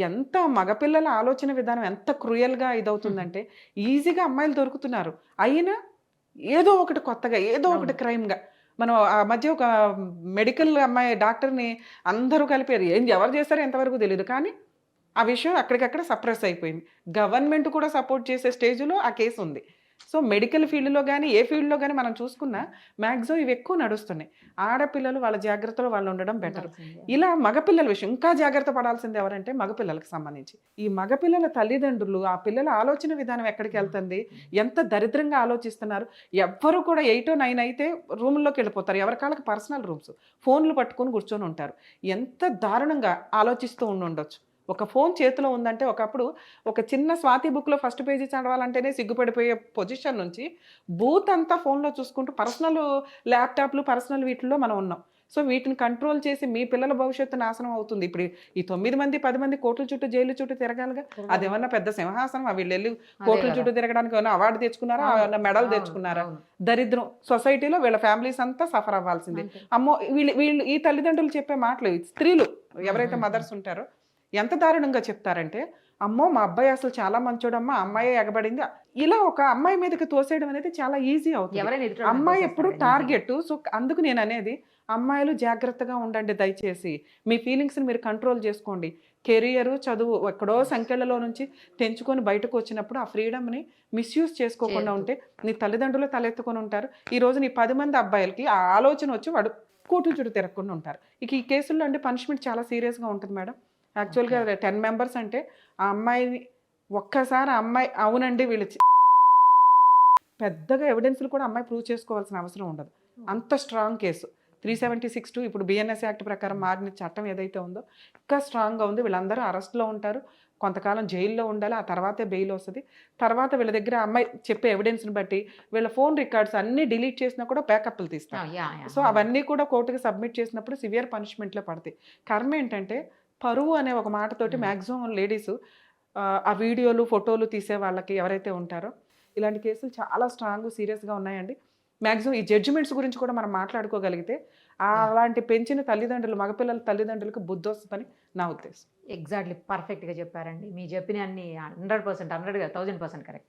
ఎంత మగపిల్లల ఆలోచన విధానం ఎంత క్రూయల్‌గా ఇదవుతుందంటే, ఈజీగా అమ్మాయిలు దొరుకుతున్నారు. అయినా ఏదో ఒకటి కొత్తగా, ఏదో ఒకటి అవును. క్రైమ్‌గా. మనం ఆ మధ్య ఒక మెడికల్ అమ్మాయి డాక్టర్‌ని అందరూ కలిపారు. ఎవరు చేశారో ఎంతవరకు తెలీదు. కానీ ఆ విషయం అక్కడికక్కడ సప్రెస్ అయిపోయింది. గవర్నమెంట్ కూడా సపోర్ట్ చేసే స్టేజ్‌లో ఆ కేసుంది. సో, మెడికల్ ఫీల్డ్‌లో గాని, ఏ ఫీల్డ్‌లో గాని మనం చూసుకున్నా మాక్సిమం ఇవి ఎక్కువ నడుస్తున్నాయి. ఆడపిల్లలు వాళ్ళ జాగ్రత్తలో వాళ్ళు ఉండడం బెటర్. ఉండాల్సిందే. ఇలా మగపిల్లల విషయం ఇంకా జాగ్రత్త పడాల్సింది ఎవరంటే మగపిల్లలకి సంబంధించి. ఈ మగపిల్లల తల్లిదండ్రులు ఆ పిల్లల ఆలోచన విధానం ఎక్కడికెళ్తుంది? ఎంత దరిద్రంగా ఆలోచిస్తున్నారు. ఎవ్వరు కూడా 8, 9 అయితే రూముల్లోకెళ్ళిపోతారు. ఎవరి కాళ్ళకి పర్సనల్ రూమ్స్. ఫోన్‌లు పట్టుకొని కూర్చొనుంటారు. ఎంత దారుణంగా ఆలోచిస్తూ ఉండుండొచ్చు. ఒక ఫోను చేతిలో ఉందంటే ఒకప్పుడు ఒక చిన్న స్వాతి బుక్‌లో ఫస్ట్ పేజీ చదవాలంటేనే సిగ్గుపడిపోయే పొజిషన్ నుంచి బూతంతా ఫోన్‌లో చూసుకుంటూ పర్సనల్ ల్యాప్‌టాప్‌లు, పర్సనల్ వీటిల్లో మనం ఉన్నాం. సో, వీటిని కంట్రోల్ చేసి మీ పిల్లల భవిష్యత్తు నాశనం అవుతుంది. ఇప్పుడు ఈ 9 మంది, 10 మంది కోర్టుల చుట్టూ, జైలు చుట్టూ తిరగాలిగా. తిరగాలి. అదేమన్నా పెద్ద సింహాసనమా? వీళ్ళెళ్లి అదే కోర్టుల గదా! చుట్టూ తిరగడానికి ఏమన్నా అవార్డ్ తెచ్చుకున్నారా? అవును. ఏమన్నా మెడల్ అవును. తెచ్చుకున్నారా? అవును. దరిద్రం. సొసైటీలో వీళ్ళ ఫ్యామిలీస్ అంతా సఫర్ అవ్వాల్సిందే. అంతే. అమ్మో! వీళ్ళు వీళ్ళు ఈ తల్లిదండ్రులు చెప్పే మాటలు ఈ స్త్రీలు హ్మ్. ఎవరైతే హ్మ్. హ్మ్. మదర్స్ ఉంటారో ఎంత దారుణంగా చెప్తారంటే, "అమ్మో! మా అబ్బాయి అసలు చాలా మంచోడమ్మా. ఆ అమ్మాయే ఎగబడింది." ఇలా ఒక అమ్మాయి మీదకి తోసేయడం అనేది చాలా ఈజీ అవుతది. ఎవరైనా ఎదుటోళ్ళ అమ్మాయి ఎప్పుడు తోసేస్తారు గదా! ఈజీగా. టార్గెట్. సో, అందుకు నేననేది అమ్మాయిలు జాగ్రత్తగా ఉండండి దయచేసి. మీ ఫీలింగ్స్‌ని మీరు కంట్రోల్ చేసుకోండి. కెరియరు, చదువు ఎక్కడో సంకెళ్ళలో నుంచి తెంచుకొని బయటకొచ్చినప్పుడు ఆ ఫ్రీడమ్‌ని మిస్‌యూజ్ చేసుకోకుండా చేయొద్దు. ఉంటే, నీ తల్లిదండ్రులు తలెత్తుకొని ఉంటారు. ఈరోజు నీ 10 మంది అబ్బాయిలకి ఆ ఆలోచనొచ్చి వాడు కోర్టుల చుట్టూ తిరగకుండా ఉంటారు. ఇక ఈ కేసుల్లో అంటే పనిష్మెంట్ చాలా సీరియస్‌గా ఉంటది మేడం. యాక్చువల్‌గా ఓకే. 10 మెంబర్స్ అంటే ఆ అమ్మాయిని ఒక్కసారి ఆ అమ్మాయి అవునండి వీళ్ళు పెద్దగా ఎవిడెన్స్‌లు కూడా అమ్మాయి ప్రూవ్ చేసుకోవాల్సిన అవసరం ఉండదు. అంత స్ట్రాంగ్ కేసు. 376 ఇప్పుడు బిఎన్ఎస్ యాక్ట్ ప్రకారం మారిన చట్టం ఏదైతే ఉందో ఇంకా స్ట్రాంగ్‌గా ఉంది. వీళ్ళందరూ అరెస్ట్‌లో ఉంటారు. కొంతకాలం జైల్‌లో ఉండాలి. ఆ తర్వాతే బెయిల్ వస్తది. తర్వాత వీళ్ళ దగ్గర ఆ అమ్మాయి చెప్పే ఎవిడెన్స్‌ని బట్టి వీళ్ళ ఫోన్ రికార్డ్స్ అన్నీ డిలీట్ చేసినా కూడా బ్యాకప్‌లు ఆ! తీస్తారు. యాహ్! యాహ్! సో, అవును. అవన్నీ కూడా కోర్ట్‌కి సబ్మిట్ చేసినప్పుడు సివియర్ పనిష్మెంట్‌లే పడతాయి. కర్మ ఏంటంటే పరువు అనే ఒక మాటతోటి హ్మ్. మాక్సిమం లేడీసు ఆ వీడియోలు, ఫోటోలు తీసే వాళ్ళకి ఎవరైతే ఉంటారో ఇలాంటి కేసులు చాలా స్ట్రాంగ్, సీరియస్‌గా ఉన్నాయండి. మాక్సిమం ఈ జడ్జిమెంట్స్ గురించి కూడా మనం మాట్లాడుకోగలిగితే, యాహ్! అలాంటి పెంచిన తల్లిదండ్రులు, మగపిల్లల తల్లిదండ్రులకు బుద్ధొస్తదని నా ఉద్దేశం. ఎగ్జాక్ట్‌లీ. పర్ఫెక్ట్‌గా చెప్పారండి. మీరు చెప్పినయన్నీ 100% 100 కాదు 1000% కరెక్ట్.